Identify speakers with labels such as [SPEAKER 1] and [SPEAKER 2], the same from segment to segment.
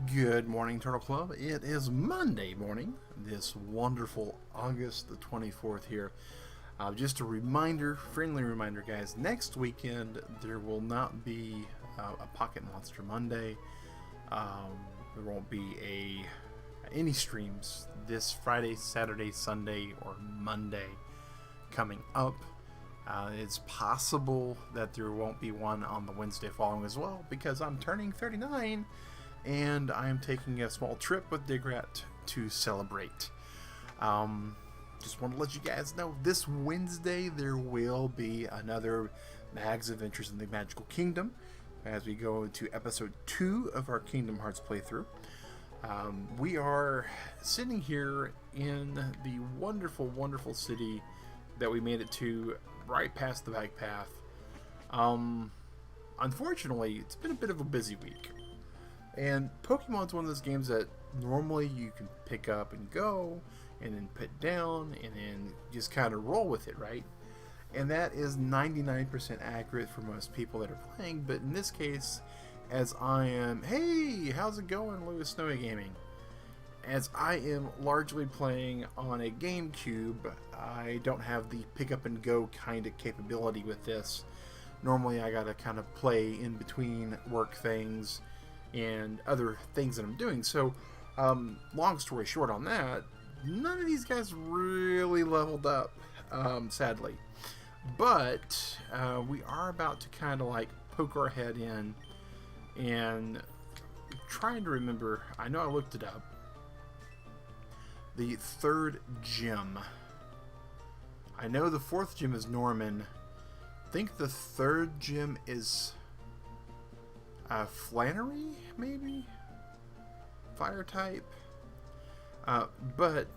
[SPEAKER 1] Good morning, Turtle Club. It is Monday morning, this wonderful August the 24th here. Just a reminder, friendly reminder, guys, next weekend there will not be a Pocket Monster Monday. There won't be any streams this Friday, Saturday, Sunday, or Monday coming up. It's possible that there won't be one on the Wednesday following as well because I'm turning 39 and I'm taking a small trip with Digrat to celebrate. Just want to let you guys know this Wednesday there will be another Mag's Adventures in the Magical Kingdom as we go into episode 2 of our Kingdom Hearts playthrough. We are sitting here in the wonderful, wonderful city that we made it to right past the bike path. Unfortunately, it's been a bit of a busy week. And Pokemon's one of those games that normally you can pick up and go, and then put down, and then just kind of roll with it, right? And that is 99% accurate for most people that are playing, but in this case, as I am... Hey, how's it going, Lewis Snowy Gaming? As I am largely playing on a GameCube, I don't have the pick up and go kind of capability with this. Normally I gotta kind of play in between work things and other things that I'm doing. So, long story short on that, none of these guys really leveled up, sadly. But we are about to kind of like poke our head in and trying to remember. I know I looked it up. The third gym. I know the fourth gym is Norman. I think the third gym is Flannery, maybe? Fire type. But,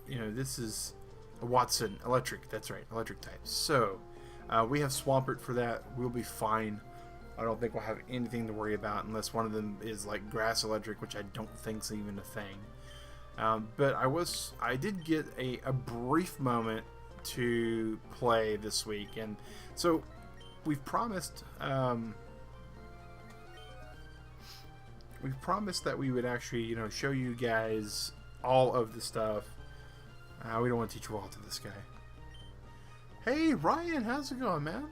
[SPEAKER 1] you know, this is a Watson, electric. That's right, electric type. So, we have Swampert for that. We'll be fine. I don't think we'll have anything to worry about unless one of them is like grass electric, which I don't think is even a thing. But I did get a brief moment to play this week, and so we've promised that we would actually, you know, show you guys all of the stuff. We don't want to teach Walt to this guy. Hey Ryan, how's it going, man?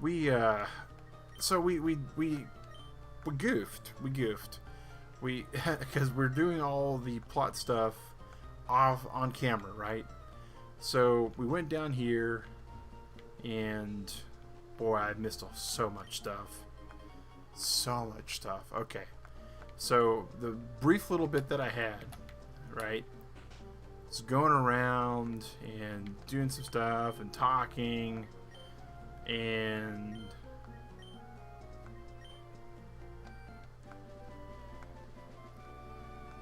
[SPEAKER 1] We goofed. Because we're doing all the plot stuff off on camera, right? So we went down here, and boy, I missed so much stuff. So much stuff. Okay. So the brief little bit that I had, right, was going around and doing some stuff and talking, and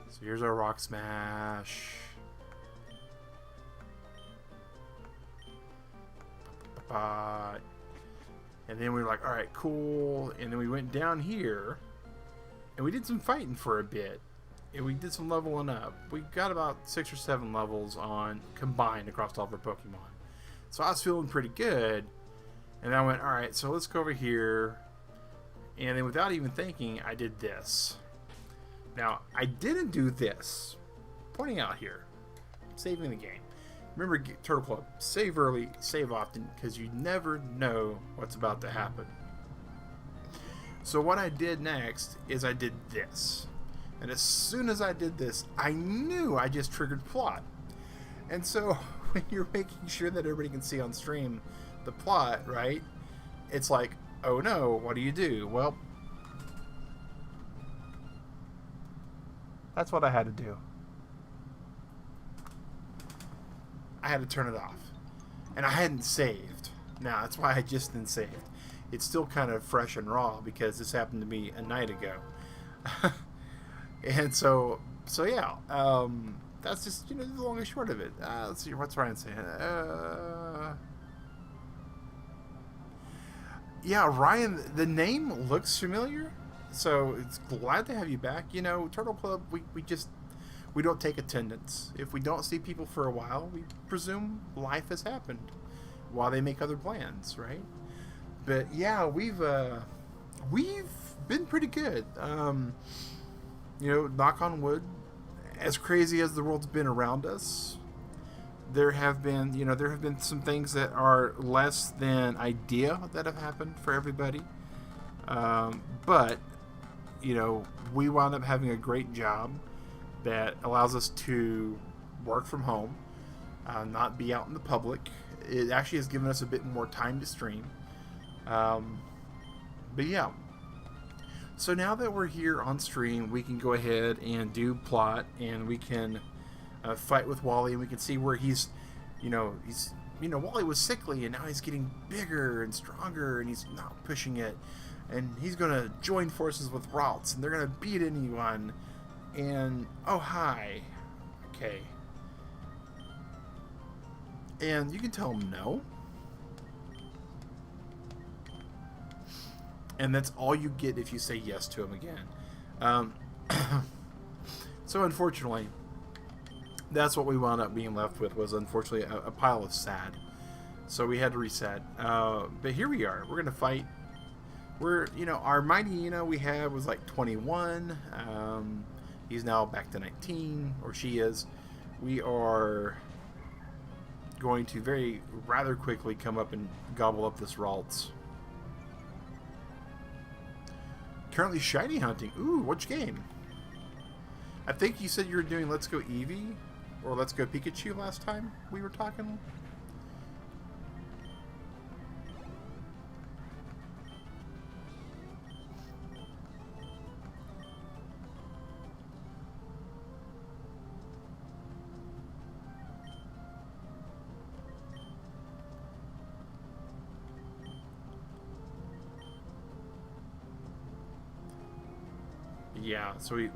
[SPEAKER 1] so here's our rock smash. And then we were like, alright, cool. And then we went down here and we did some fighting for a bit. And we did some leveling up. We got about 6 or 7 levels on combined across all of our Pokemon. So I was feeling pretty good. And I went, alright, so let's go over here. And then without even thinking, I did this. Now, I didn't do this. Pointing out here. Saving the game. Remember, Turtle Club, save early, save often, because you never know what's about to happen. So what I did next is I did this. And as soon as I did this, I knew I just triggered plot. And so when you're making sure that everybody can see on stream the plot, right? It's like, oh no, what do you do? Well, that's what I had to do. I had to turn it off. And I hadn't saved. Now, that's why I just didn't save. It's still kind of fresh and raw because this happened to me a night ago. And so yeah. That's just, you know, the long and short of it. Let's see, what's Ryan saying? Yeah, Ryan, the name looks familiar. So it's glad to have you back. You know, Turtle Club, we don't take attendance. If we don't see people for a while, we presume life has happened while they make other plans, right? But yeah, we've been pretty good. You know, knock on wood. As crazy as the world's been around us, there have been some things that are less than ideal that have happened for everybody. But you know, we wound up having a great job that allows us to work from home, not be out in the public. It actually has given us a bit more time to stream. But yeah, so now that we're here on stream, we can go ahead and do plot, and we can fight with Wally, and we can see where Wally was sickly, and now he's getting bigger and stronger, and he's not pushing it, and he's gonna join forces with Ralts, and they're gonna beat anyone. And oh hi, okay, and you can tell him no. And that's all you get if you say yes to him again. So unfortunately, that's what we wound up being left with, was unfortunately a pile of sad. So we had to reset. But here we are. We're going to fight. Our mighty we had was like 21. He's now back to 19, or she is. We are going to rather quickly come up and gobble up this Ralts. Currently shiny hunting. Ooh, which game? I think you said you were doing Let's Go Eevee or Let's Go Pikachu last time we were talking. Yeah, so we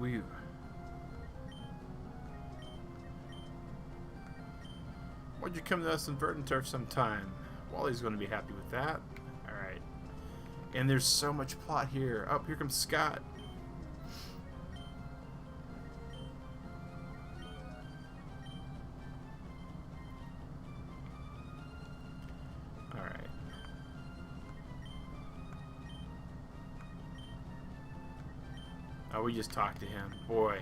[SPEAKER 1] why'd you come to us in Verdant Turf sometime? Wally's going to be happy with that. Alright. And there's so much plot here. Oh, here comes Scott. Alright. Oh, we just talked to him. Boy.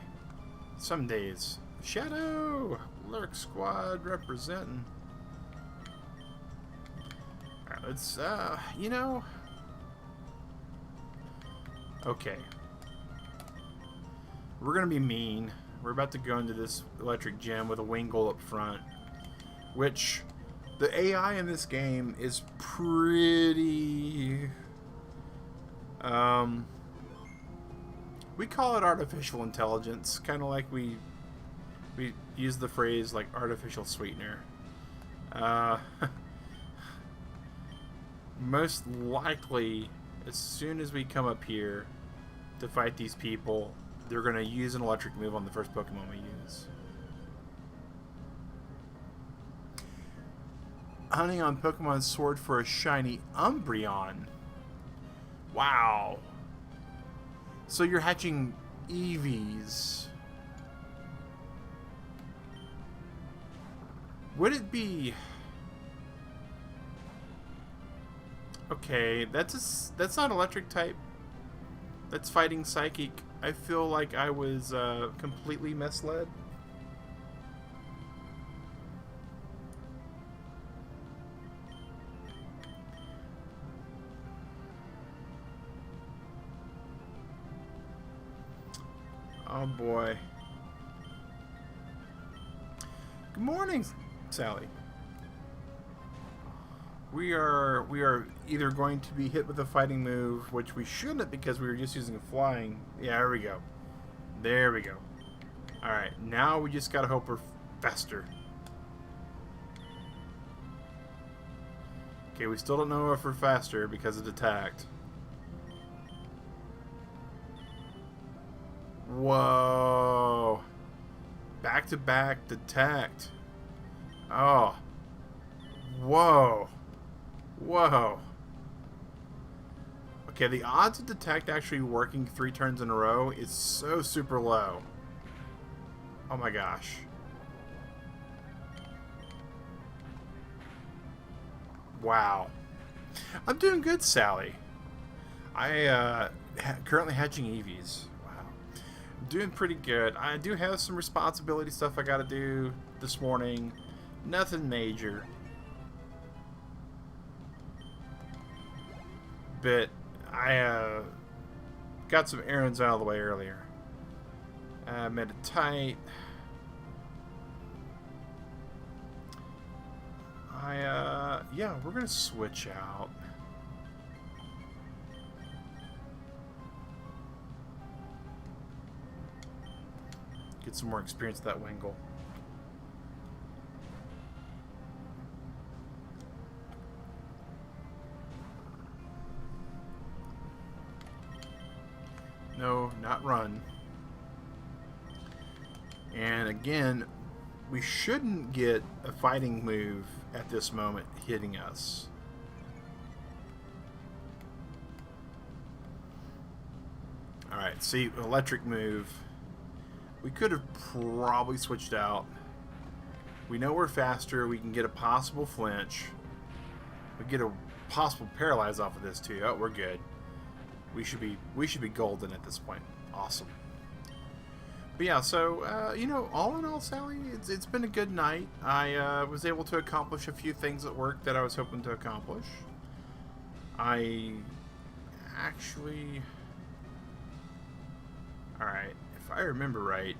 [SPEAKER 1] Some days. Shadow! Lurk Squad representing. Alright, let's, Okay. We're gonna be mean. We're about to go into this electric gym with a Wingull up front. Which, the AI in this game is pretty... we call it artificial intelligence, kind of like we use the phrase like artificial sweetener. Most likely, as soon as we come up here to fight these people, they're going to use an electric move on the first Pokemon we use. Hunting on Pokemon Sword for a shiny Umbreon. Wow. So you're hatching Eevees. Would it be... Okay, that's not electric type. That's fighting psychic. I feel like I was completely misled. Oh boy. Good morning, Sally. We are either going to be hit with a fighting move, which we shouldn't because we were just using a flying. Yeah, there we go. There we go. Alright, now we just gotta hope we're faster. Okay, we still don't know if we're faster because it attacked. Whoa. Back to back detect. Oh. Whoa. Whoa. Okay, the odds of detect actually working 3 turns in a row is so super low. Oh my gosh. Wow. I'm doing good, Sally. I currently hatching EVs. Wow, I'm doing pretty good. I do have some responsibility stuff I got to do this morning. Nothing major, but I got some errands out of the way earlier. I made it tight. Yeah, we're gonna switch out. Get some more experience with that Wingle. No, not run. And again, we shouldn't get a fighting move at this moment hitting us. Alright, see, electric move. We could have probably switched out. We know we're faster. We can get a possible flinch. We get a possible paralyze off of this too. Oh, we're good. We should be golden at this point. Awesome. But yeah, so you know, all in all, Sally, it's been a good night. I was able to accomplish a few things at work that I was hoping to accomplish. I actually, all right, if I remember right.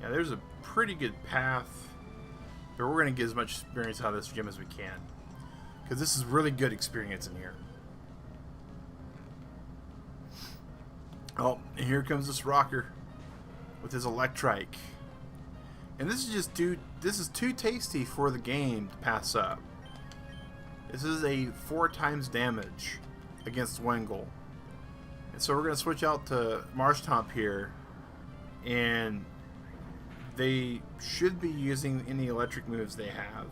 [SPEAKER 1] Yeah, there's a pretty good path, but we're going to get as much experience out of this gym as we can, because this is really good experience in here. Oh, and here comes this rocker with his electrike, and this is just too tasty for the game to pass up. This is a 4 times damage against Wingle, and so we're going to switch out to Marshtomp here, and they should be using any electric moves they have.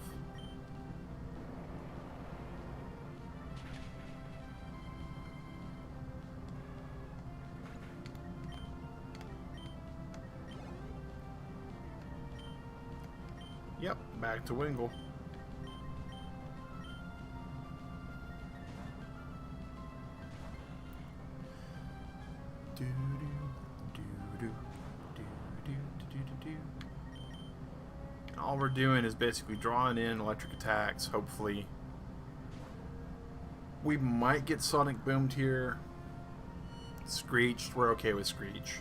[SPEAKER 1] Yep, back to Wingle. All we're doing is basically drawing in electric attacks, hopefully. We might get Sonic Boomed here. Screeched, we're okay with Screech.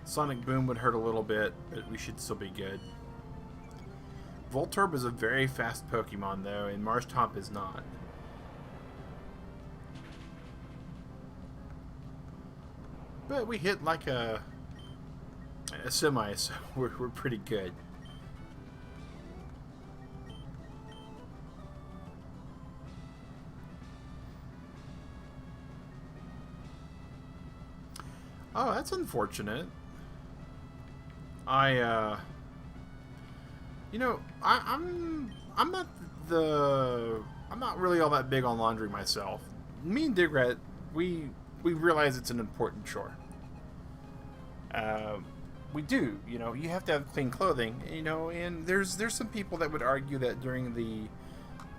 [SPEAKER 1] Sonic Boom would hurt a little bit, but we should still be good. Voltorb is a very fast Pokemon though, and Marshtomp is not. But we hit like a semi, so we're pretty good. Oh, that's unfortunate. You know, I'm not really all that big on laundry myself. Me and Digrat, we realize it's an important chore. We do, you know, you have to have clean clothing, you know, and there's some people that would argue that during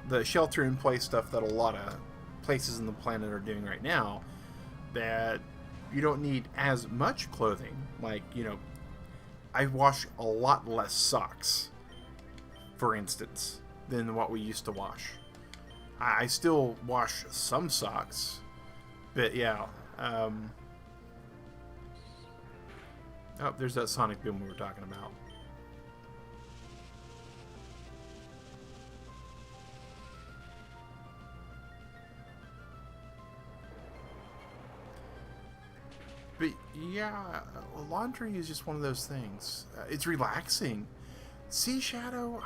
[SPEAKER 1] the shelter in place stuff that a lot of places on the planet are doing right now, that you don't need as much clothing. Like, you know, I wash a lot less socks, for instance, than what we used to wash. I still wash some socks, but yeah. Oh, there's that Sonic Boom we were talking about. But yeah, laundry is just one of those things. It's relaxing. See, Shadow,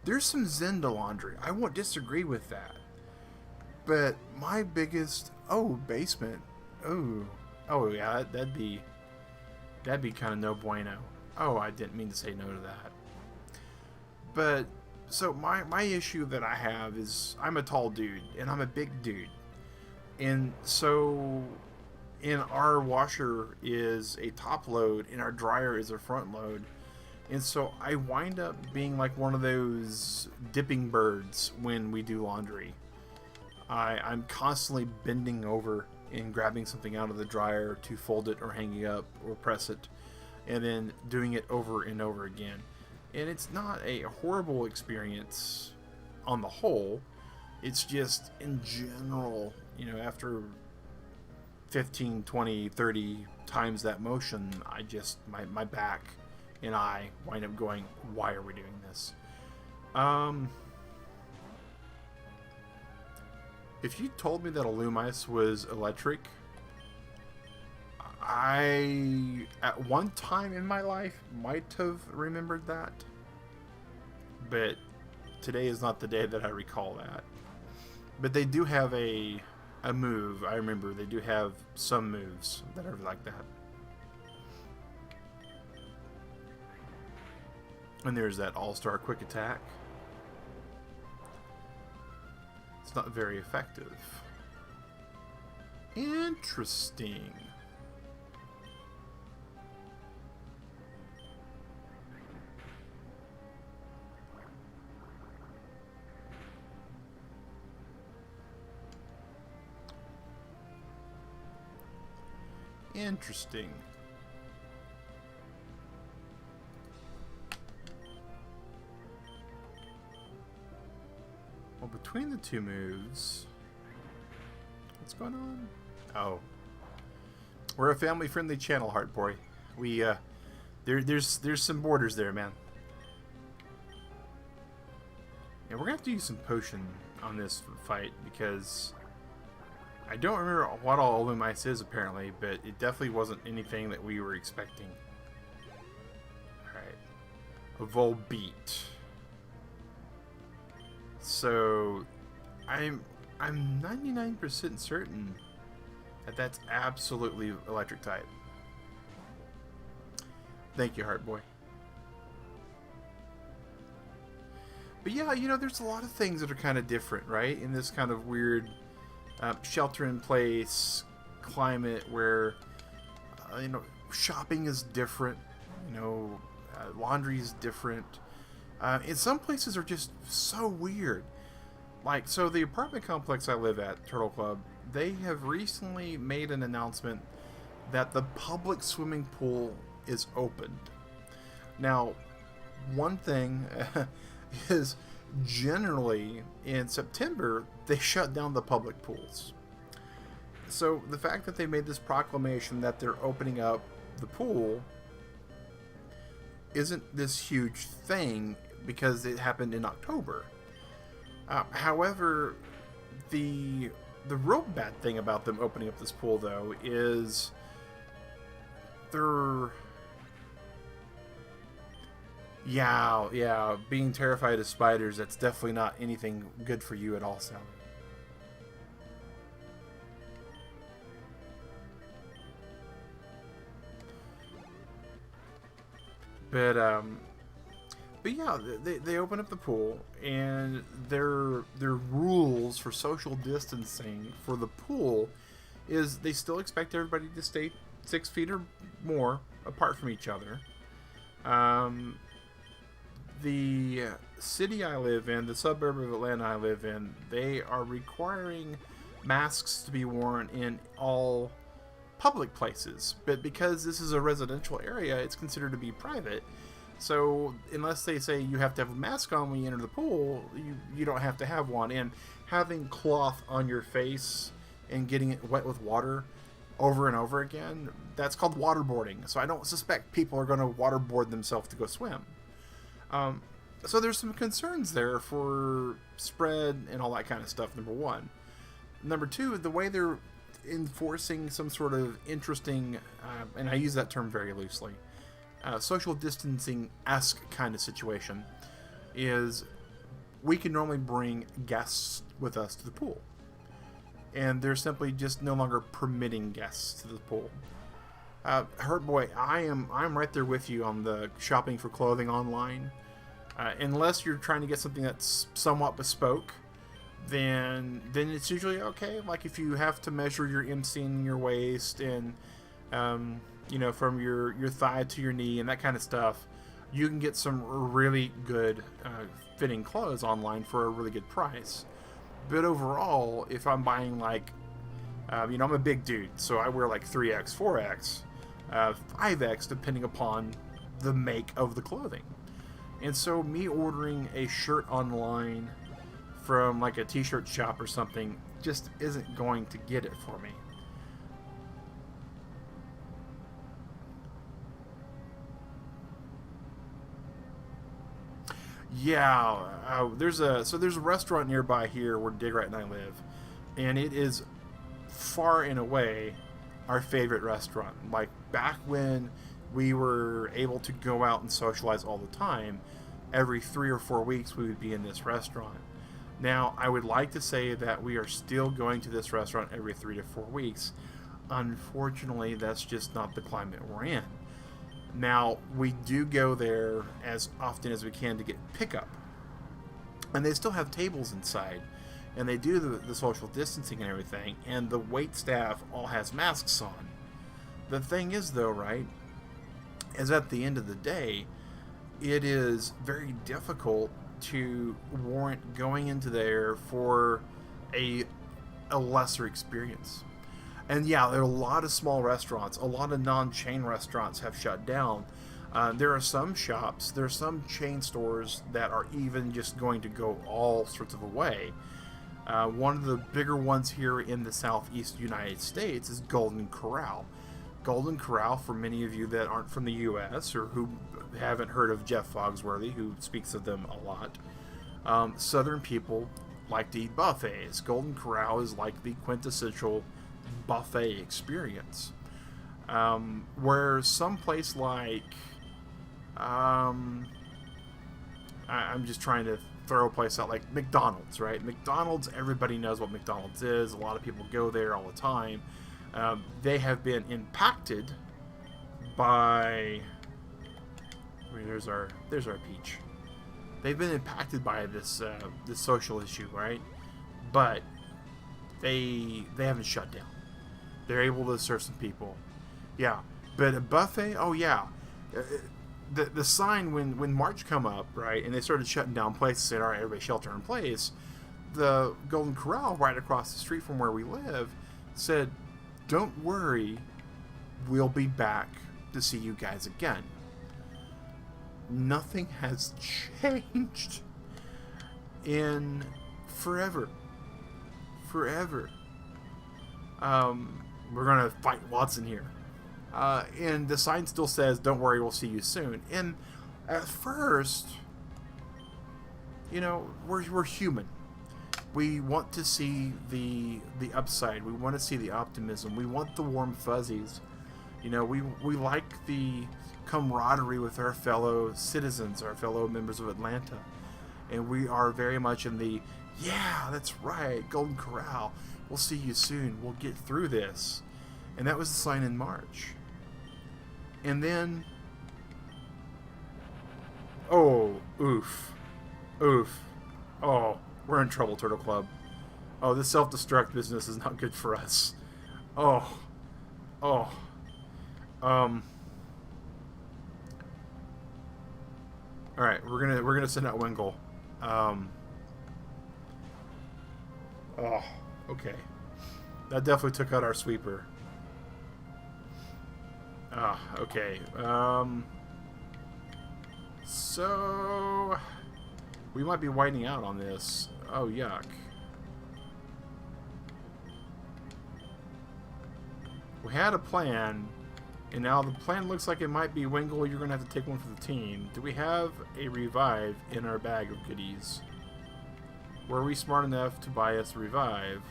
[SPEAKER 1] there's some zen to laundry. I won't disagree with that. But my biggest, basement. Oh yeah, that'd be kind of no bueno. Oh, I didn't mean to say no to that. But so my issue that I have is I'm a tall dude and I'm a big dude, and so in our washer is a top load and our dryer is a front load, and so I wind up being like one of those dipping birds when we do laundry. I'm constantly bending over and grabbing something out of the dryer to fold it or hang it up or press it, and then doing it over and over again. And it's not a horrible experience on the whole. It's just in general, you know, after 15, 20, 30 times that motion, I just, my back and I wind up going, why are we doing this? If you told me that a Loomice was electric, I, at one time in my life, might have remembered that. But today is not the day that I recall that. But they do have a move. I remember they do have some moves that are like that. And there's that all-star quick attack. It's not very effective. Interesting. Interesting. Well, between the two moves, what's going on? Oh, we're a family-friendly channel, Heart Boy. We there's some borders there, man. Yeah, we're gonna have to use some potion on this fight because I don't remember what all Loomice is apparently, but it definitely wasn't anything that we were expecting. Alright. A Volbeat. So I'm 99% certain that that's absolutely electric type. Thank you, Heart Boy. But yeah, you know, there's a lot of things that are kind of different, right? In this kind of weird shelter-in-place climate where, you know, shopping is different, you know, laundry is different. And some places are just so weird. Like, so the apartment complex I live at, Turtle Club, they have recently made an announcement that the public swimming pool is opened. Now, one thing is generally in September they shut down the public pools. So the fact that they made this proclamation that they're opening up the pool isn't this huge thing because it happened in October. However, the real bad thing about them opening up this pool though is they're yeah, being terrified of spiders, that's definitely not anything good for you at all, Sally. But yeah, they open up the pool, and their rules for social distancing for the pool is they still expect everybody to stay 6 feet or more apart from each other. The city I live in, the suburb of Atlanta I live in, they are requiring masks to be worn in all public places. But because this is a residential area, it's considered to be private. So unless they say you have to have a mask on when you enter the pool, you don't have to have one. And having cloth on your face and getting it wet with water over and over again, that's called waterboarding. So I don't suspect people are going to waterboard themselves to go swim. So there's some concerns there for spread and all that kind of stuff, number one. Number two, the way they're enforcing some sort of interesting, and I use that term very loosely, social distancing-esque kind of situation, is we can normally bring guests with us to the pool. And they're simply just no longer permitting guests to the pool. Hurt Boy, I'm right there with you on the shopping for clothing online. Unless you're trying to get something that's somewhat bespoke, then it's usually okay. Like if you have to measure your MC in your waist and from your thigh to your knee and that kind of stuff, you can get some really good fitting clothes online for a really good price. But overall, if I'm buying like, I'm a big dude, so I wear like 3X, 4X, 5X, depending upon the make of the clothing. And so me ordering a shirt online from like a t-shirt shop or something just isn't going to get it for me. Yeah, there's a restaurant nearby here where Dig Right and I live, and it is far and away our favorite restaurant. Like back when we were able to go out and socialize all the time, every 3 or 4 weeks we would be in this restaurant. Now, I would like to say that we are still going to this restaurant every 3 to 4 weeks. Unfortunately, that's just not the climate we're in. Now, we do go there as often as we can to get pickup. And they still have tables inside. And they do the social distancing and everything. And the wait staff all has masks on. The thing is, though, right, is at the end of the day, it is very difficult to warrant going into there for a lesser experience. And yeah, there are a lot of small restaurants, a lot of non-chain restaurants have shut down. There are some shops, there are some chain stores that are even just going to go all sorts of away. One of the bigger ones here in the southeast United States is Golden Corral. Golden Corral, for many of you that aren't from the U.S. or who haven't heard of Jeff Fogsworthy, who speaks of them a lot, Southern people like to eat buffets. Golden Corral is like the quintessential buffet experience. Where someplace like, I'm just trying to throw a place out, like McDonald's, right? McDonald's, everybody knows what McDonald's is. A lot of people go there all the time. They have been impacted by... There's our peach. They've been impacted by this social issue, right? But they haven't shut down. They're able to serve some people. Yeah, but a buffet, oh yeah. The sign when March come up, right, and they started shutting down places, saying, all right, everybody shelter in place, the Golden Corral right across the street from where we live said, don't worry, we'll be back to see you guys again. Nothing has changed in forever. We're gonna fight Watson here. And the sign still says, don't worry, we'll see you soon. And at first, we're human. We want to see the upside. We want to see the optimism. We want the warm fuzzies. We like the camaraderie with our fellow citizens, our fellow members of Atlanta. And we are very much in the, yeah, that's right, Golden Corral. We'll see you soon. We'll get through this. And that was the sign in March. And then, oof. Oh, we're in trouble, Turtle Club. Oh, this self-destruct business is not good for us. All right, we're gonna send out Wingle. Okay. That definitely took out our sweeper. Okay. So we might be whiting out on this. Oh, yuck. We had a plan, and now the plan looks like it might be Wingle. You're going to have to take one for the team. Do we have a revive in our bag of goodies? Were we smart enough to buy us a revive?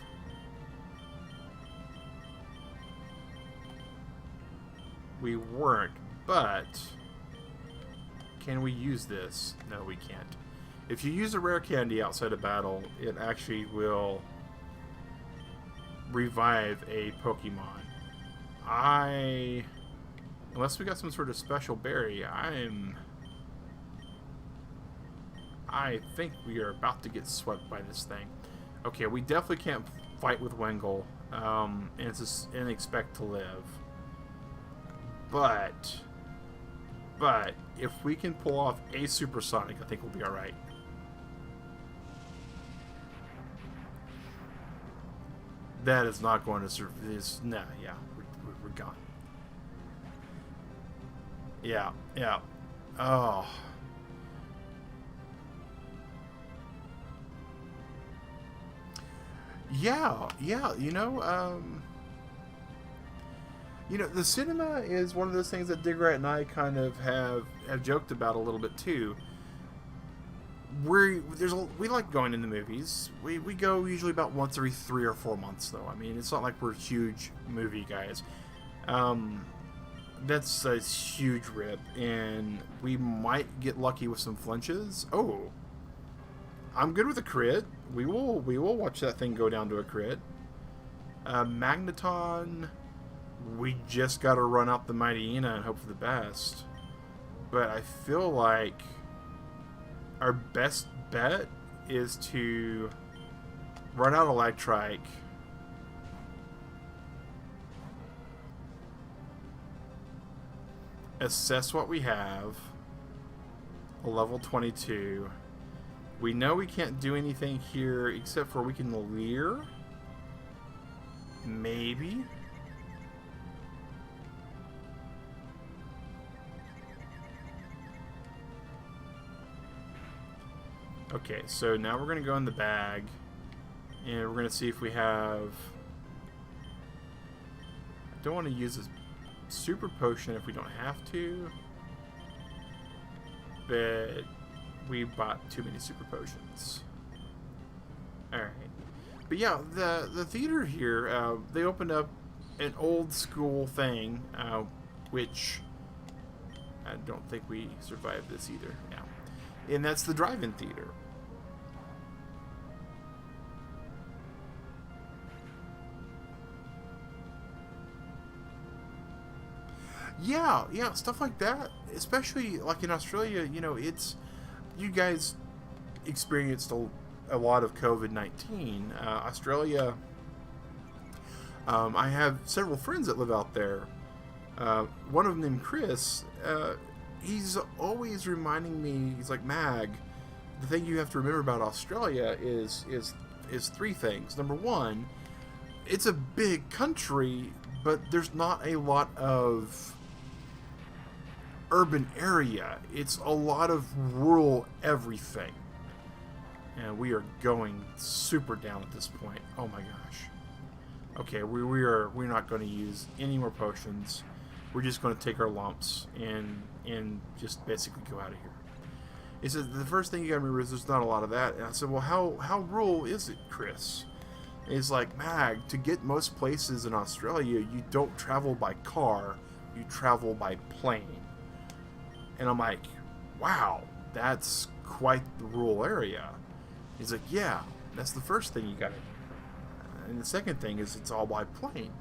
[SPEAKER 1] We weren't, but can we use this? No, we can't. If you use a rare candy outside of battle, it actually will revive a Pokemon. Unless we got some sort of special berry, I think we are about to get swept by this thing. Okay, we definitely can't fight with Wengal, and expect to live. But if we can pull off a supersonic, I think we'll be all right. That is not going to survive. Nah, yeah, we're gone. Yeah, yeah. Oh. Yeah, yeah, the cinema is one of those things that Digrat and I kind of have joked about a little bit too. We like going in the movies. We go usually about once every 3 or 4 months, though. I mean, it's not like we're huge movie guys. That's a huge rip, and we might get lucky with some flinches. Oh, I'm good with a crit. We will watch that thing go down to a crit. Magneton, we just got to run out the Mighty Ina and hope for the best. But I feel like our best bet is to run out Electrike, assess what we have, a level 22. We know we can't do anything here except for we can leer. Maybe. Okay, so now we're going to go in the bag, and we're going to see if we have... I don't want to use this super potion if we don't have to, but we bought too many super potions. Alright. But yeah, the theater here, they opened up an old school thing, which I don't think we survived this either. Yeah. And that's the drive-in theater. Yeah, stuff like that. Especially like in Australia, it's you guys experienced a lot of COVID-19. Australia, I have several friends that live out there. One of them named Chris. He's always reminding me. He's like, Mag, the thing you have to remember about Australia is three things. Number one, it's a big country, but there's not a lot of urban area. It's a lot of rural everything. And we are going super down at this point. Oh my gosh. Okay, we're not going to use any more potions. We're just going to take our lumps and just basically go out of here. He said the first thing you got to remember is there's not a lot of that. And I said, well, how rural is it, Chris? And he's like, Mag, to get most places in Australia, you don't travel by car, you travel by plane. And I'm like, wow, that's quite the rural area. He's like, yeah, that's the first thing you got to do. And the second thing is it's all by plane.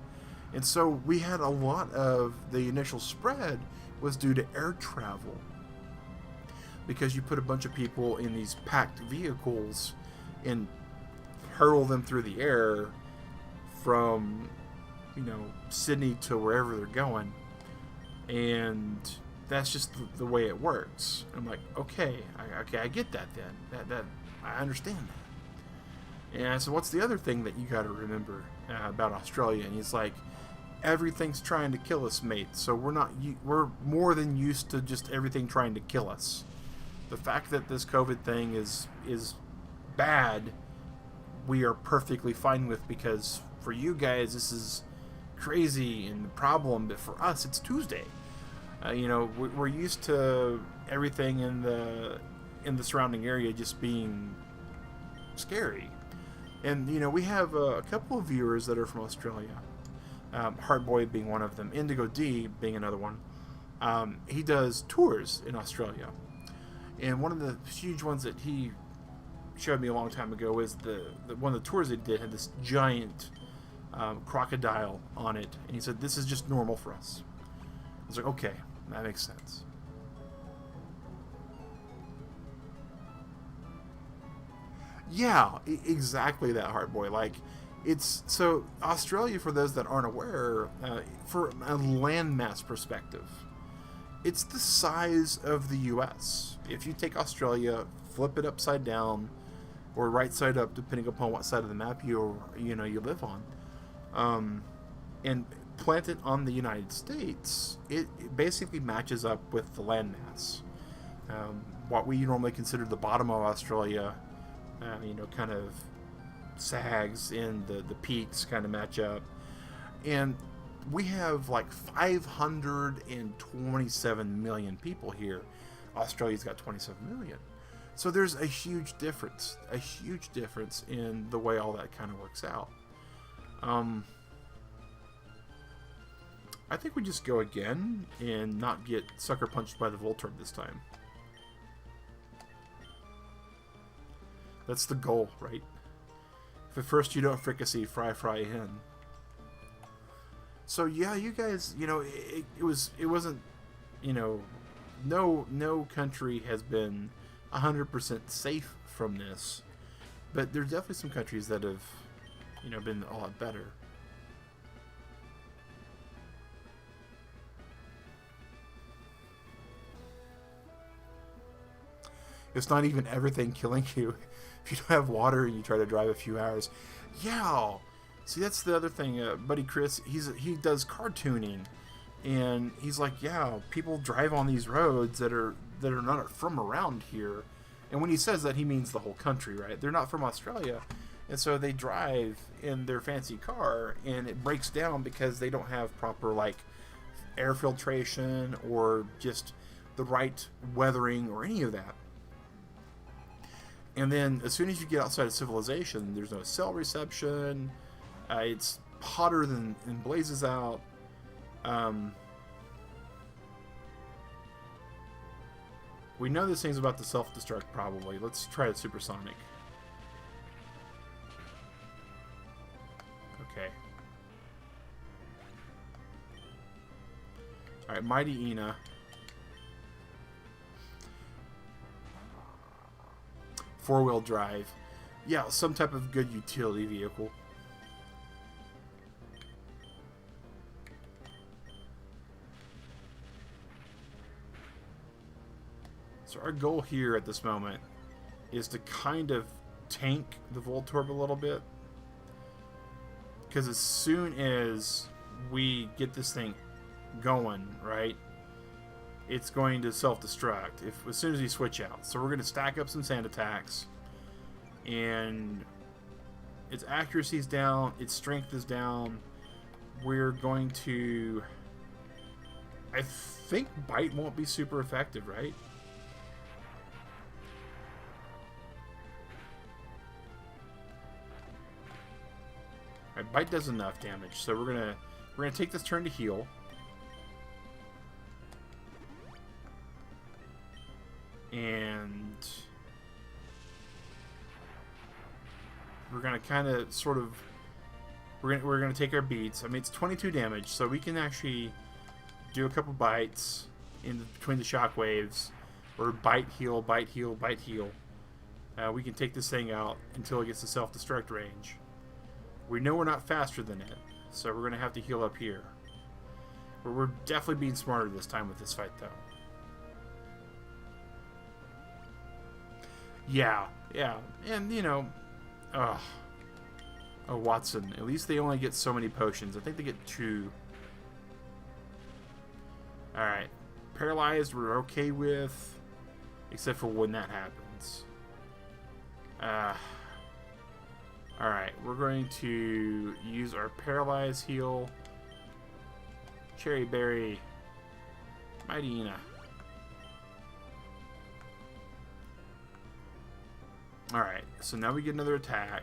[SPEAKER 1] And so we had a lot of the initial spread was due to air travel. Because you put a bunch of people in these packed vehicles and hurl them through the air from, Sydney to wherever they're going. And that's just the way it works. I'm like, okay, I get that then. That I understand that. And I said, what's the other thing that you got to remember about Australia? And he's like, everything's trying to kill us, mate. So we're more than used to just everything trying to kill us. The fact that this COVID thing is bad, we are perfectly fine with, because for you guys this is crazy and the problem, but for us it's Tuesday. We're used to everything in the surrounding area just being scary. And we have a couple of viewers that are from Australia. Heartboy being one of them, Indigo D being another one. He does tours in Australia, and one of the huge ones that he showed me a long time ago is the one of the tours they did had this giant crocodile on it, and he said this is just normal for us. I was like, okay, that makes sense. Yeah, exactly that, hard boy. Like, it's so Australia, for those that aren't aware, for a landmass perspective, it's the size of the U.S. If you take Australia, flip it upside down or right side up, depending upon what side of the map you live on, um, and plant it on the United States, it basically matches up with the landmass. What we normally consider the bottom of Australia, kind of sags, and the peaks kind of match up. And we have like 527 million people here. Australia's got 27 million. So there's a huge difference in the way all that kind of works out. I think we just go again and not get sucker punched by the Voltorb this time. That's the goal, right? If at first you don't fricassee, fry in. So yeah, you guys, it wasn't, no country has been 100% safe from this, but there's definitely some countries that have, been a lot better. It's not even everything killing you. If you don't have water and you try to drive a few hours, yeah. See, that's the other thing, buddy Chris. He does cartooning, and he's like, yeah, people drive on these roads that are not from around here. And when he says that, he means the whole country, right? They're not from Australia, and so they drive in their fancy car, and it breaks down because they don't have proper like air filtration or just the right weathering or any of that. And then as soon as you get outside of civilization, there's no cell reception. It's hotter than blazes out. We know this thing's about to self-destruct, probably. Let's try it supersonic. Okay. Alright, Mighty Ina. Four-wheel drive. Yeah, some type of good utility vehicle. So our goal here at this moment is to kind of tank the Voltorb a little bit. Because as soon as we get this thing going, right, it's going to self-destruct as soon as we switch out. So we're going to stack up some sand attacks, and its accuracy is down, its strength is down. We're going to, I think Bite won't be super effective, right? Alright, Bite does enough damage, so we're gonna take this turn to heal. And we're gonna kind of sort of we're gonna take our beats. I mean, it's 22 damage, so we can actually do a couple bites in between the shockwaves, or bite heal, bite heal, bite heal. We can take this thing out until it gets to self-destruct range. We know we're not faster than it, so we're gonna have to heal up here. But we're definitely being smarter this time with this fight, though. Yeah, and oh, Watson. At least they only get so many potions. I think they get 2. Alright. Paralyzed we're okay with, except for when that happens. Alright, we're going to use our Paralyze heal. Cherry Berry. Mighty Ina. Alright, so now we get another attack.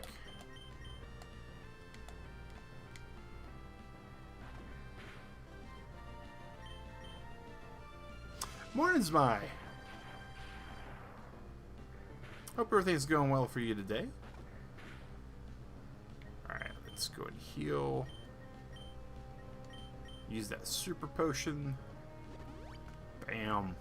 [SPEAKER 1] Morning's my. Hope everything's going well for you today. Alright, let's go and heal. Use that super potion. Bam.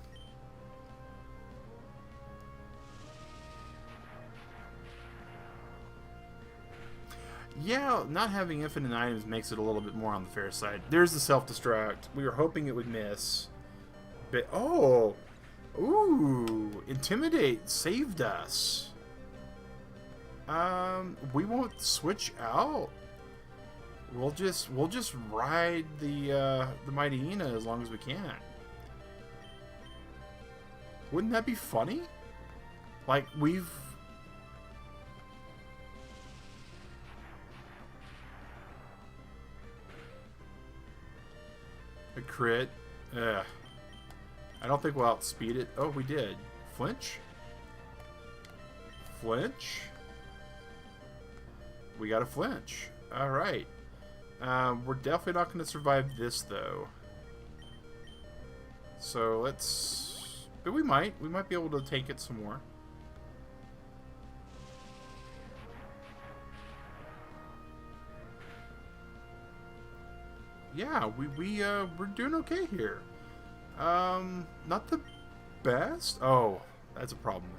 [SPEAKER 1] Yeah, not having infinite items makes it a little bit more on the fair side. There's the self-destruct. We were hoping it would miss. But, oh! Ooh! Intimidate saved us. We won't switch out. We'll just ride the Mighty Ina as long as we can. Wouldn't that be funny? Like, we've... A crit. Ugh. I don't think we'll outspeed it. Oh, we did. Flinch? Flinch? We got a flinch. Alright. We're definitely not going to survive this, though. So, let's... But we might. We might be able to take it some more. Yeah, we're doing okay here. Not the best. Oh, that's a problem.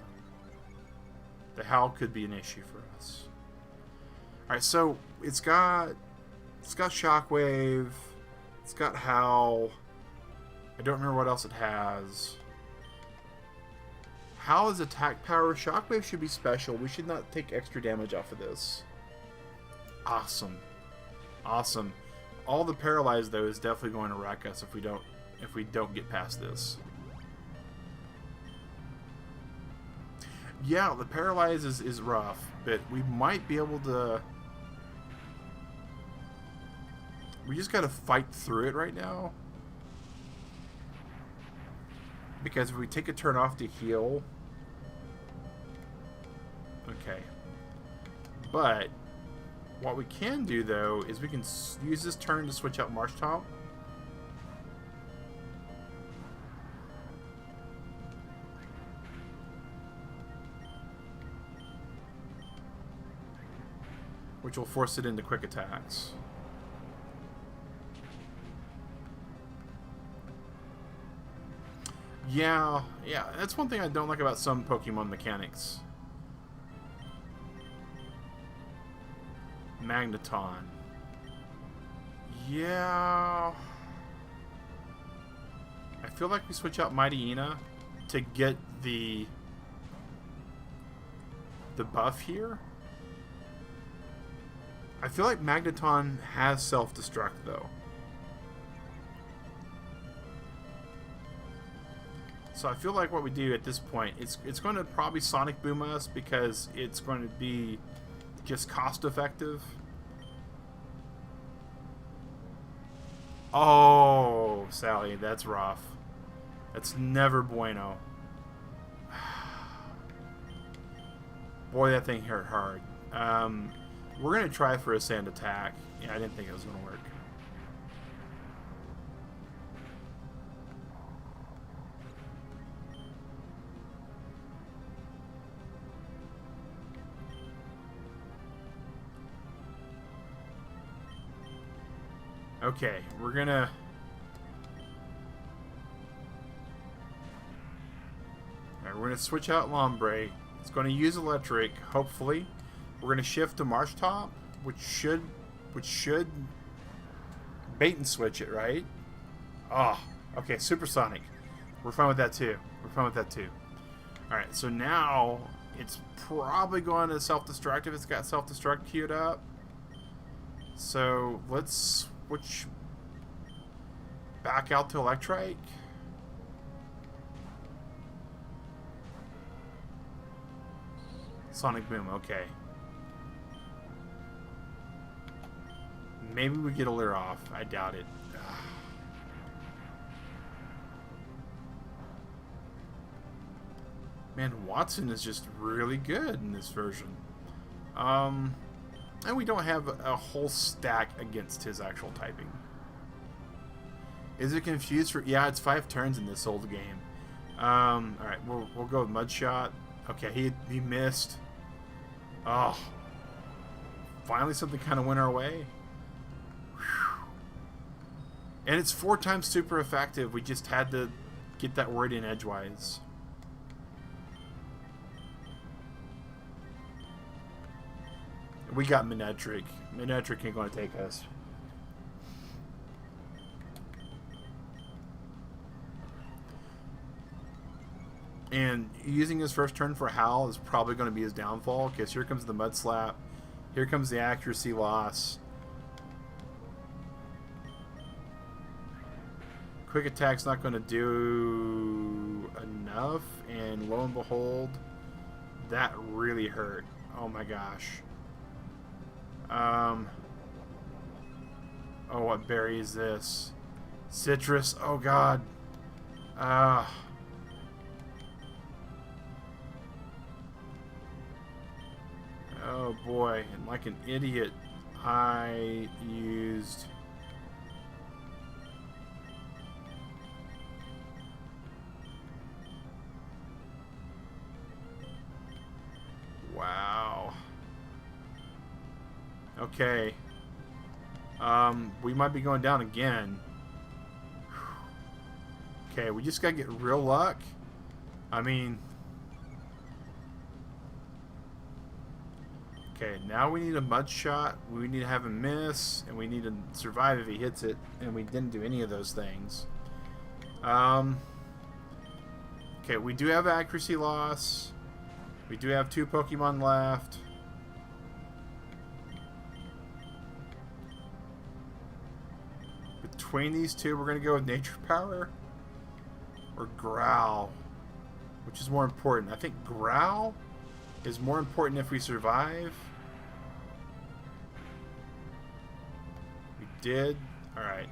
[SPEAKER 1] The howl could be an issue for us. All right, so it's got shockwave. It's got howl. I don't remember what else it has. Howl is attack power. Shockwave should be special. We should not take extra damage off of this. Awesome, awesome. All the paralyzed though is definitely going to wreck us if we don't get past this. Yeah, the paralyze is rough, but we might be able to. We just gotta fight through it right now. Because if we take a turn off to heal. Okay. But what we can do, though, is we can use this turn to switch out Marsh Tomp. Which will force it into quick attacks. Yeah, that's one thing I don't like about some Pokemon mechanics. Magneton. Yeah. I feel like we switch out Mighty Ina to get the buff here. I feel like Magneton has self-destruct though. So I feel like what we do at this point, it's going to probably Sonic Boom us because it's going to be just cost effective. Oh, Sally, that's rough. That's never bueno. Boy, that thing hurt hard. We're going to try for a sand attack. Yeah, I didn't think it was going to work. Okay, we're gonna... Alright, we're gonna switch out Lombre. It's gonna use electric, hopefully. We're gonna shift to Marsh Top, which should bait and switch it, right? Oh, okay, Supersonic. We're fine with that too. We're fine with that too. Alright, so now it's probably going to self-destruct if it's got self-destruct queued up. So let's switch back out to Electrike. Sonic Boom, okay. Maybe we get a lure off. I doubt it. Man, Watson is just really good in this version. And we don't have a whole stack against his actual typing. Is it confused for... Yeah, it's 5 turns in this old game. Alright, we'll go with Mudshot. Okay, he missed. Oh. Finally something kind of went our way. Whew. And it's 4 times super effective. We just had to get that word in edgewise. We got Minetric. Minetric ain't going to take us. And using his first turn for Howl is probably going to be his downfall, because here comes the Mud Slap. Here comes the accuracy loss. Quick Attack's not going to do enough, and lo and behold, that really hurt. Oh my gosh. Oh, what berry is this? Citrus. Oh god. Oh boy, and like an idiot, I used... Wow. Okay. We might be going down again. Okay, we just gotta get real luck. I mean... Okay, now we need a mud shot, we need to have him miss, and we need to survive if he hits it, and we didn't do any of those things. Okay, we do have accuracy loss. We do have 2 Pokemon left. Between these two, we're going to go with Nature Power or Growl. Which is more important? I think Growl is more important if we survive. We did. Alright.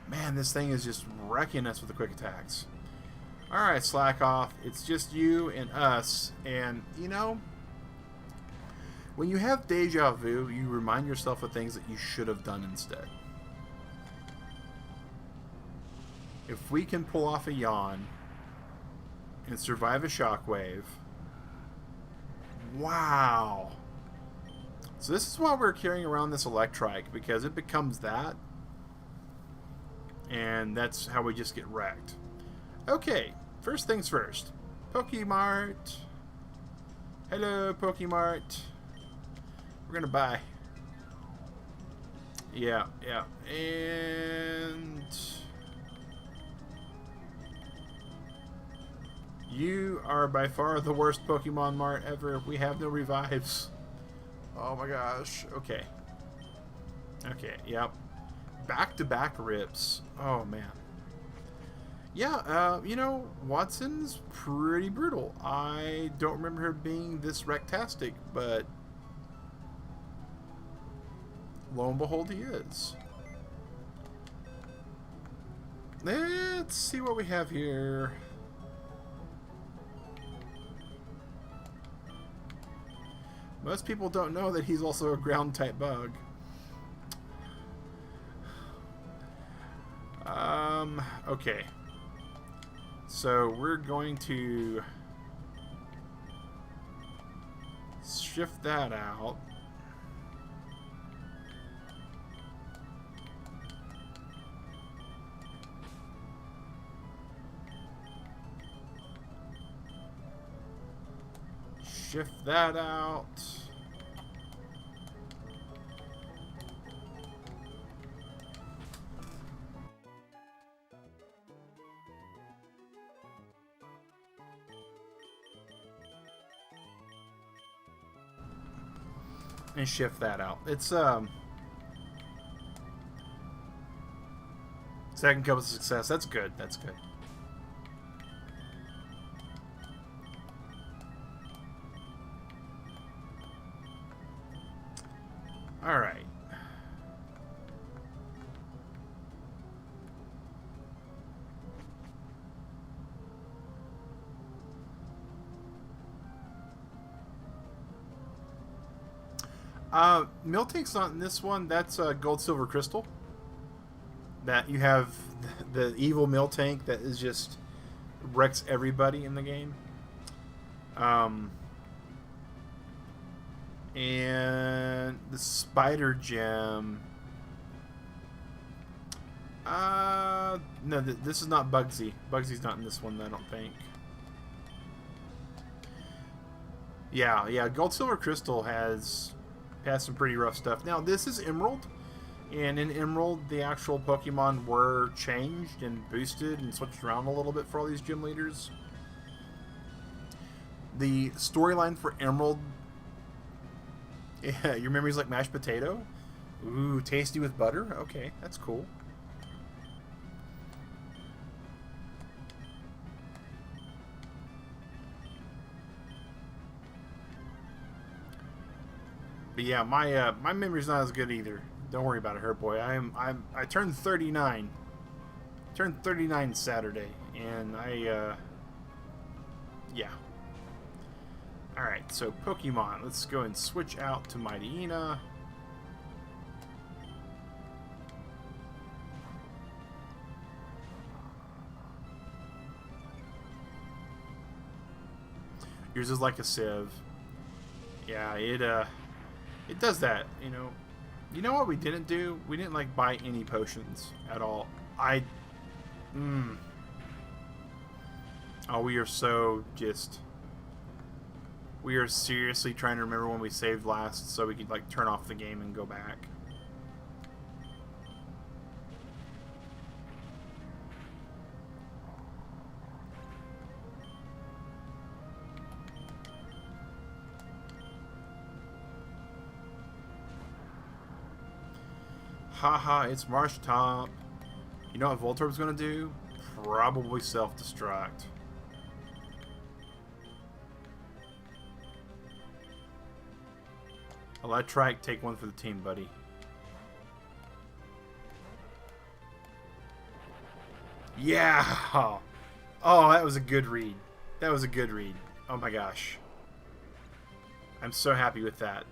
[SPEAKER 1] Man, this thing is just wrecking us with the quick attacks. Alright, slack off. It's just you and us. And, you know, when you have deja vu, you remind yourself of things that you should have done instead. If we can pull off a yawn and survive a shockwave, wow. So this is why we're carrying around this Electrike, because it becomes that, and that's how we just get wrecked. Okay, first things first. Pokemart. Hello, Pokemart. We're gonna buy. Yeah, yeah. And you are by far the worst Pokemon Mart ever. We have no revives. Oh my gosh. Okay. Okay, yep. Back-to-back rips. Oh, man. Yeah, you know, Watson's pretty brutal. I don't remember her being this rectastic, but lo and behold, he is. Let's see what we have here. Most people don't know that he's also a ground-type bug. Okay. So we're going to shift that out. Shift that out. And shift that out. It's second cup of success. That's good. That's good. All right. Miltank's not in this one. That's Gold Silver Crystal. That you have the evil Miltank that is just wrecks everybody in the game. And the Spider Gem. No, this is not Bugsy. Bugsy's not in this one, I don't think. Yeah, Gold, Silver, Crystal has some pretty rough stuff. Now, this is Emerald, and in Emerald, the actual Pokemon were changed and boosted and switched around a little bit for all these gym leaders. The storyline for Emerald, yeah, your memory's like mashed potato? Ooh, tasty with butter? Okay, that's cool. But yeah, my memory's not as good either. Don't worry about it, Hurt Boy. I turned 39. Turned 39 Saturday, and yeah. All right, so Pokemon. Let's go and switch out to Mightyena. Yours is like a sieve. Yeah, it does that, you know. You know what we didn't do? We didn't like buy any potions at all. Oh, we are so just. We are seriously trying to remember when we saved last so we could like turn off the game and go back. Haha, it's Marsh Top. You know what Voltorb's gonna do? Probably self-destruct. Electrike, take one for the team, buddy. Yeah! Oh, that was a good read. That was a good read. Oh my gosh. I'm so happy with that.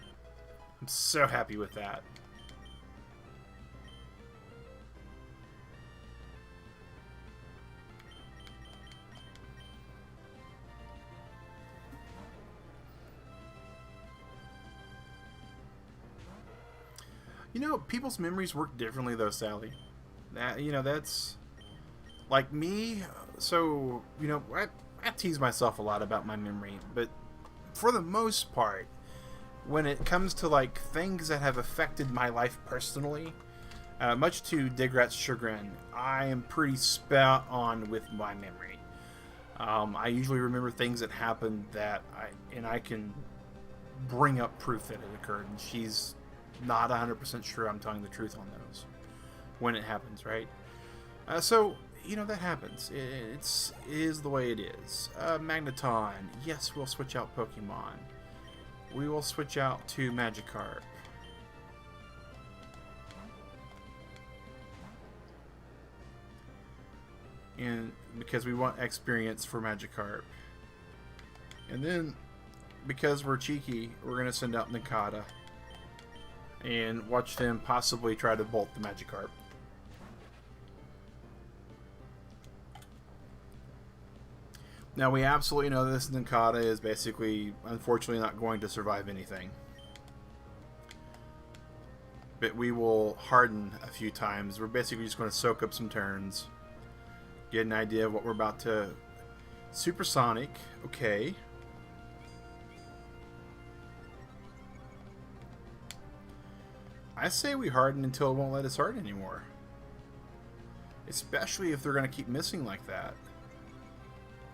[SPEAKER 1] I'm so happy with that. You know, people's memories work differently, though, Sally. That's like me. So, I tease myself a lot about my memory, but for the most part, when it comes to like things that have affected my life personally, much to Digrat's chagrin, I am pretty spot on with my memory. I usually remember things that happened I can bring up proof that it occurred, and she's not 100% sure I'm telling the truth on those when it happens, right? So, that happens. It is the way it is. Magneton. Yes, we'll switch out Pokemon. We will switch out to Magikarp. And because we want experience for Magikarp. And then, because we're cheeky, we're going to send out Nakata and watch them possibly try to bolt the Magikarp. Now, we absolutely know this Nakata is basically, unfortunately, not going to survive anything. But we will harden a few times. We're basically just going to soak up some turns. Get an idea of what we're about to... Supersonic. Okay. I say we harden until it won't let us harden anymore. Especially if they're going to keep missing like that.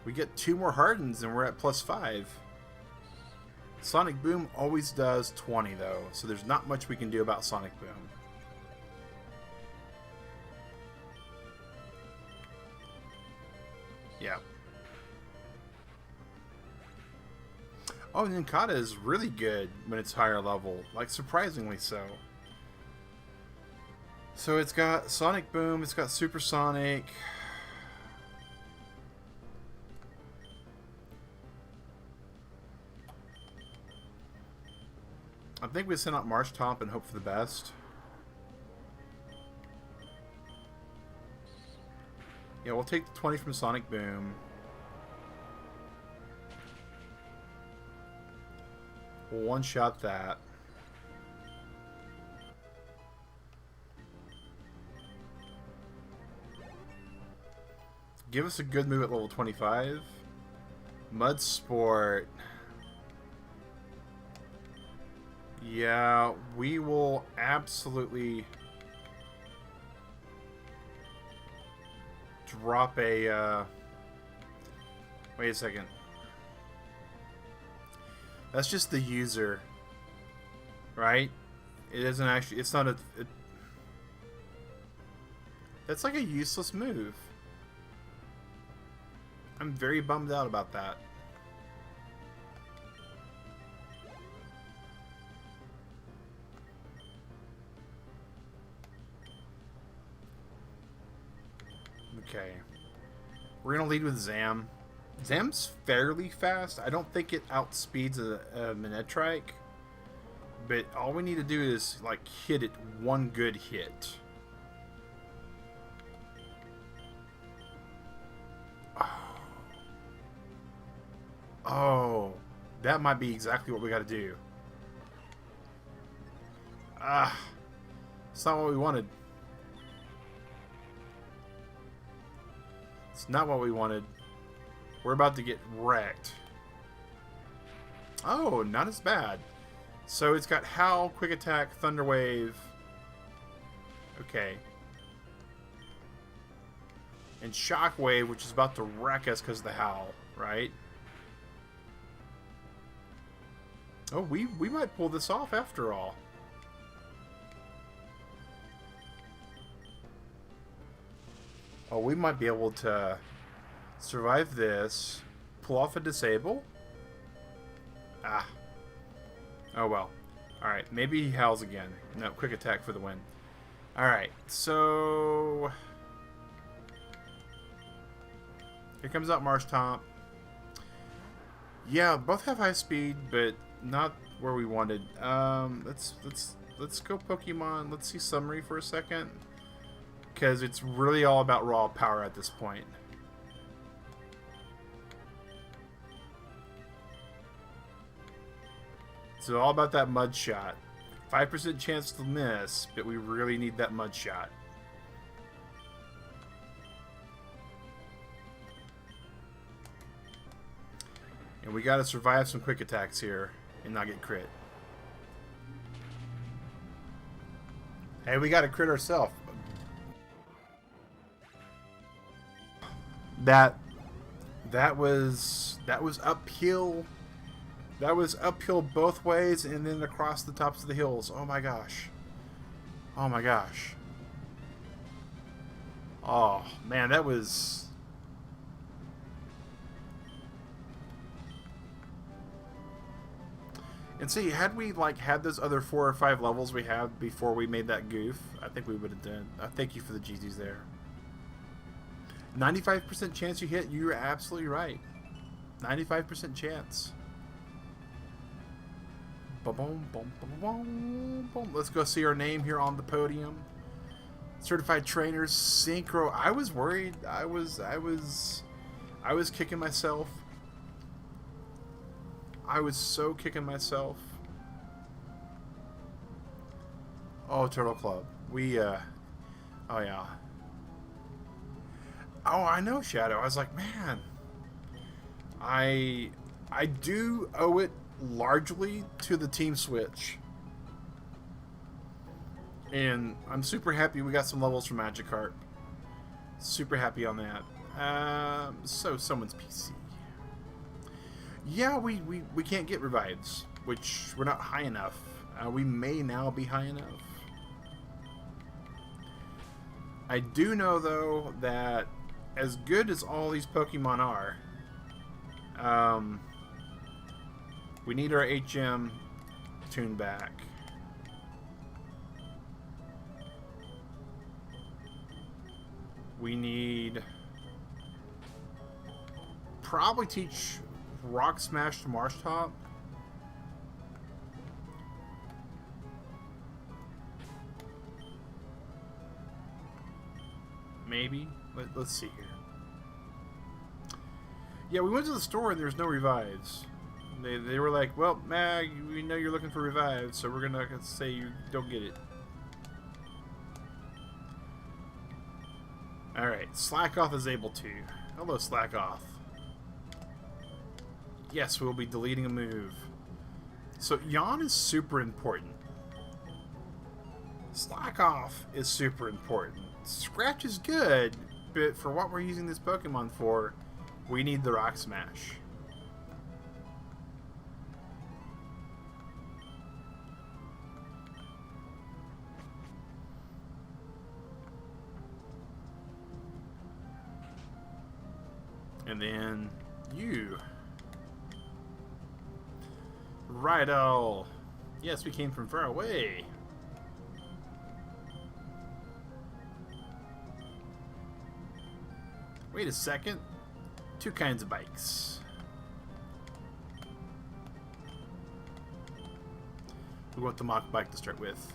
[SPEAKER 1] We get 2 more hardens and we're at +5. Sonic Boom always does 20 though, so there's not much we can do about Sonic Boom. Yeah. Oh, Ninkata is really good when it's higher level, like surprisingly so. So it's got Sonic Boom, it's got Supersonic. I think we send out Marsh Top and hope for the best. Yeah, we'll take the 20 from Sonic Boom. We'll one-shot that. Give us a good move at level 25. Mud Sport. Yeah, we will absolutely drop a, wait a second. That's just the user, right? It isn't actually, it's not a, that's like a useless move. I'm very bummed out about that. Okay. We're going to lead with Zam. Zam's fairly fast. I don't think it outspeeds a Minetrike. But all we need to do is, like, hit it one good hit. Oh, that might be exactly what we got to do. Ah, it's not what we wanted. It's not what we wanted. We're about to get wrecked. Oh, not as bad. So it's got Howl, Quick Attack, Thunder Wave. Okay. And Shockwave, which is about to wreck us because of the Howl, right? Oh, we might pull this off after all. Oh, we might be able to survive this. Pull off a disable. Ah. Oh well. Alright, maybe he howls again. No, quick attack for the win. Alright, so... here comes out Marshtomp. Yeah, both have high speed, but not where we wanted. Let's go Pokemon. Let's see summary for a second. Because it's really all about raw power at this point. It's all about that mud shot. 5% chance to miss, but we really need that mud shot. And we gotta survive some quick attacks here and not get crit. Hey, we gotta crit ourselves. That was uphill. That was uphill both ways and then across the tops of the hills. Oh my gosh. Oh my gosh. Oh man, that was... And see, had we like had those other 4 or 5 levels we had before we made that goof, I think we would have done. Thank you for the GGs there. 95% chance you hit. You're absolutely right. 95% chance. Boom, boom, boom, boom, boom. Let's go see our name here on the podium. Certified trainers, Synchro. I was worried. I was kicking myself. I was so kicking myself. Oh, Turtle Club. We, oh yeah. Oh, I know, Shadow. I was like, man, I do owe it largely to the team switch. And I'm super happy we got some levels from Magikarp. Super happy on that. So someone's PC. Yeah, we can't get revives, which we're not high enough. We may now be high enough. I do know, though, that as good as all these Pokemon are, we need our HM tuned back. We need... probably teach Rock Smash to Marshtomp. Maybe. Let's see here. Yeah, we went to the store and there's no revives. They were like, well, Mag, we know you're looking for revives, so we're gonna say you don't get it. Alright, Slack Off is able to. Hello, slack off. Yes, we'll be deleting a move. So yawn is super important. Slack off is super important. Scratch is good, but for what we're using this Pokemon for, we need the Rock Smash. And then you. Righto. Yes, we came from far away. Wait a second. Two kinds of bikes. We want the Mach bike to start with.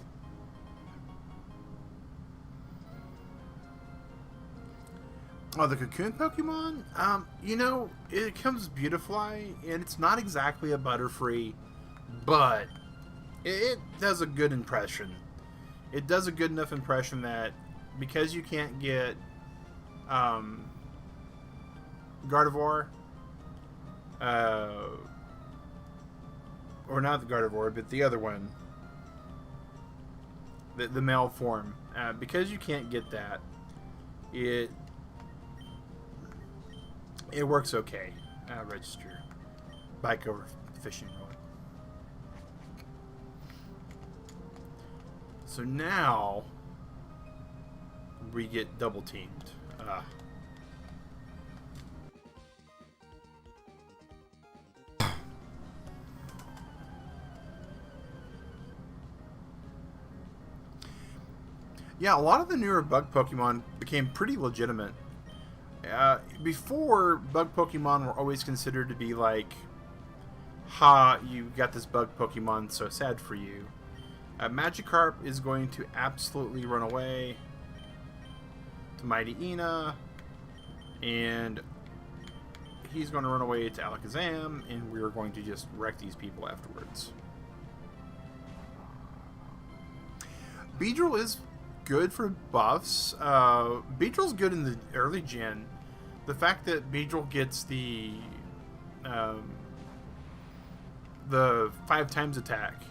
[SPEAKER 1] Oh, the Cocoon Pokemon? You know, it comes Beautifly, and it's not exactly a Butterfree, but it does a good impression. It does a good enough impression that because you can't get Gardevoir, or not the Gardevoir, but the other one, the male form, because you can't get that, it works okay. Register. Bike over fishing rod. So now we get double teamed. Yeah, a lot of the newer bug Pokemon became pretty legitimate. Before, bug Pokemon were always considered to be like, ha, you got this bug Pokemon, so sad for you. Magikarp is going to absolutely run away to Mighty Ina, and he's going to run away to Alakazam, and we're going to just wreck these people afterwards. Beedrill is good for buffs. Beedrill's good in the early gen. The fact that Beedrill gets the 5 times attack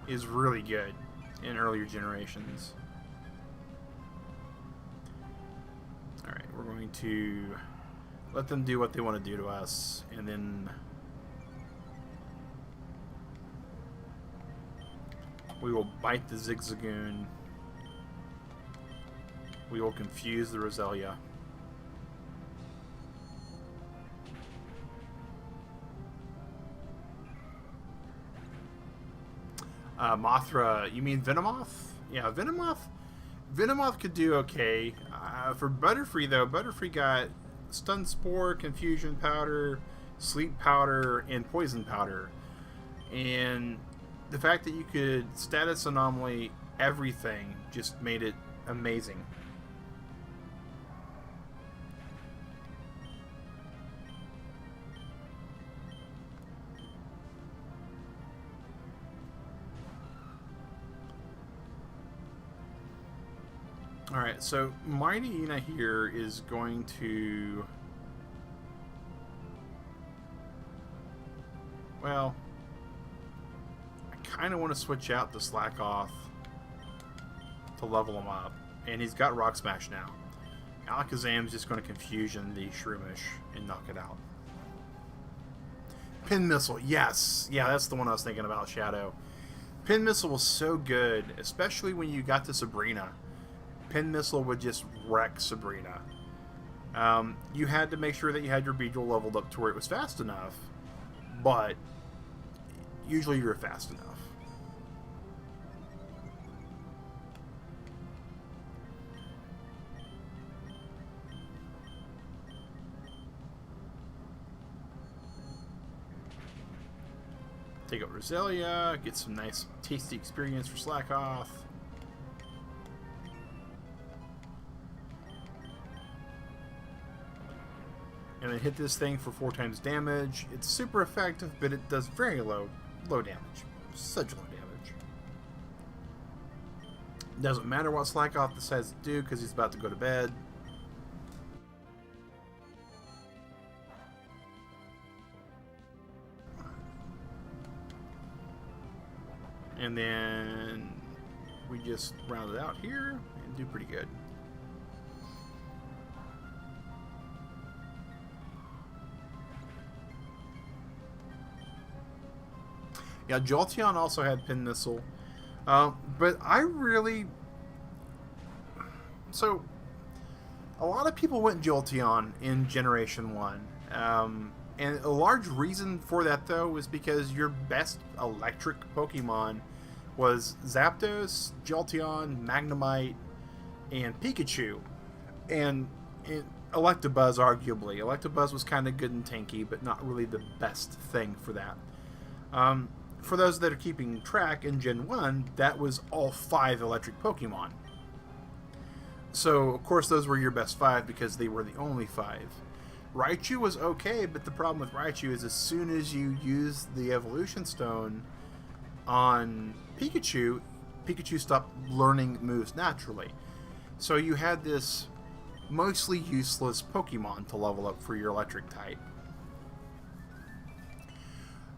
[SPEAKER 1] is really good in earlier generations. Alright, we're going to let them do what they want to do to us, and then we will bite the Zigzagoon. We will confuse the Roselia. Mothra, you mean Venomoth? Yeah, Venomoth. Venomoth could do okay. For Butterfree, though, Butterfree got Stun Spore, Confusion Powder, Sleep Powder, and Poison Powder. And the fact that you could status anomaly everything just made it amazing. Alright, so Mighty Ina here is going to... Well, I kind of want to switch out the Slack Off to level him up. And he's got Rock Smash now. Alakazam's just going to Confusion the Shroomish and knock it out. Pin Missile, yes! Yeah, that's the one I was thinking about, Shadow. Pin Missile was so good, especially when you got to Sabrina. Pin Missile would just wreck Sabrina. You had to make sure that you had your Beedrill leveled up to where it was fast enough, but usually you're fast enough. Take out Roselia, get some nice tasty experience for Slack Off. And then hit this thing for 4 times damage. It's super effective, but it does very low damage. Such low damage. Doesn't matter what Slack Off decides to do because he's about to go to bed. And then we just round it out here and do pretty good. Yeah, Jolteon also had Pin Missile. But I really... So, a lot of people went Jolteon in Generation 1. And a large reason for that, though, was because your best electric Pokemon was Zapdos, Jolteon, Magnemite, and Pikachu. And Electabuzz, arguably. Electabuzz was kind of good and tanky, but not really the best thing for that. For those that are keeping track, in Gen 1, that was all 5 electric Pokemon. So, of course, those were your best 5 because they were the only 5. Raichu was okay, but the problem with Raichu is as soon as you use the Evolution Stone on Pikachu, Pikachu stopped learning moves naturally. So you had this mostly useless Pokemon to level up for your electric type.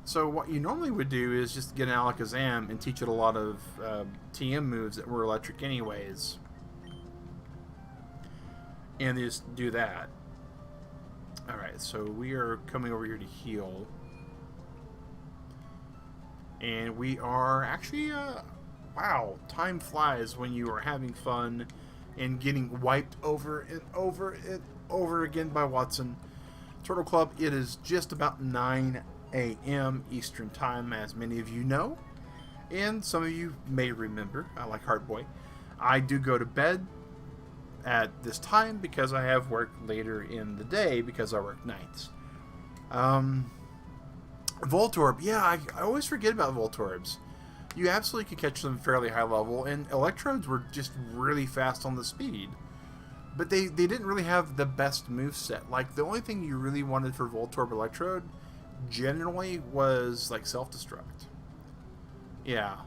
[SPEAKER 1] So what you normally would do is just get an Alakazam and teach it a lot of TM moves that were electric anyways. And just do that. Alright, so we are coming over here to heal. And we are actually, wow, time flies when you are having fun and getting wiped over and over and over again by Watson. Turtle Club, it is just about 9 a.m. Eastern Time, as many of you know. And some of you may remember, like Heartboy, I do go to bed at this time because I have work later in the day because I work nights. Voltorb, yeah, I always forget about Voltorbs. You absolutely could catch them fairly high level, and Electrodes were just really fast on the speed. But they didn't really have the best moveset. Like, the only thing you really wanted for Voltorb Electrode generally was, like, self-destruct. Yeah.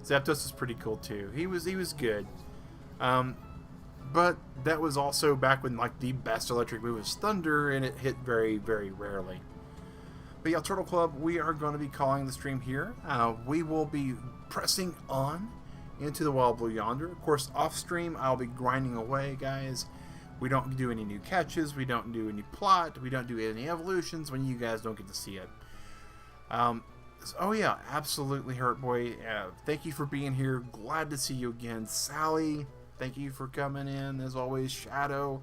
[SPEAKER 1] Zapdos is pretty cool, too. He was good. But that was also back when, like, the best electric move was Thunder, and it hit very, very rarely. But yeah, Turtle Club, we are going to be calling the stream here. We will be pressing on into the Wild Blue Yonder. Of course, off stream, I'll be grinding away, guys. We don't do any new catches. We don't do any plot. We don't do any evolutions when you guys don't get to see it. Oh yeah, absolutely, Heartboy. Thank you for being here. Glad to see you again. Sally, thank you for coming in. As always, Shadow.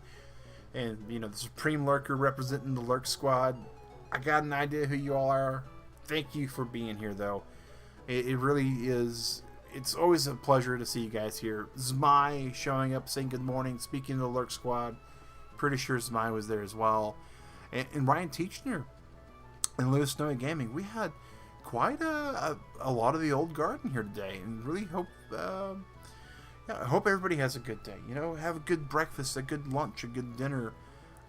[SPEAKER 1] And, you know, the Supreme Lurker representing the Lurk Squad. I got an idea who you all are. Thank you for being here, though. It really is. It's always a pleasure to see you guys here. Zmai showing up, saying good morning, speaking to the Lurk Squad. Pretty sure Zmai was there as well. And Ryan Teachner and Lewis Snowy Gaming. We had quite a lot of the old guard in here today. And really hope, I hope everybody has a good day. You know, have a good breakfast, a good lunch, a good dinner.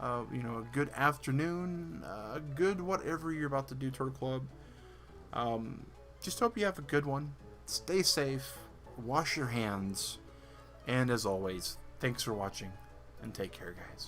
[SPEAKER 1] You know, a good afternoon, a good whatever you're about to do, Turtle Club. Just hope you have a good one. Stay safe, wash your hands, and as always, thanks for watching, and take care, guys.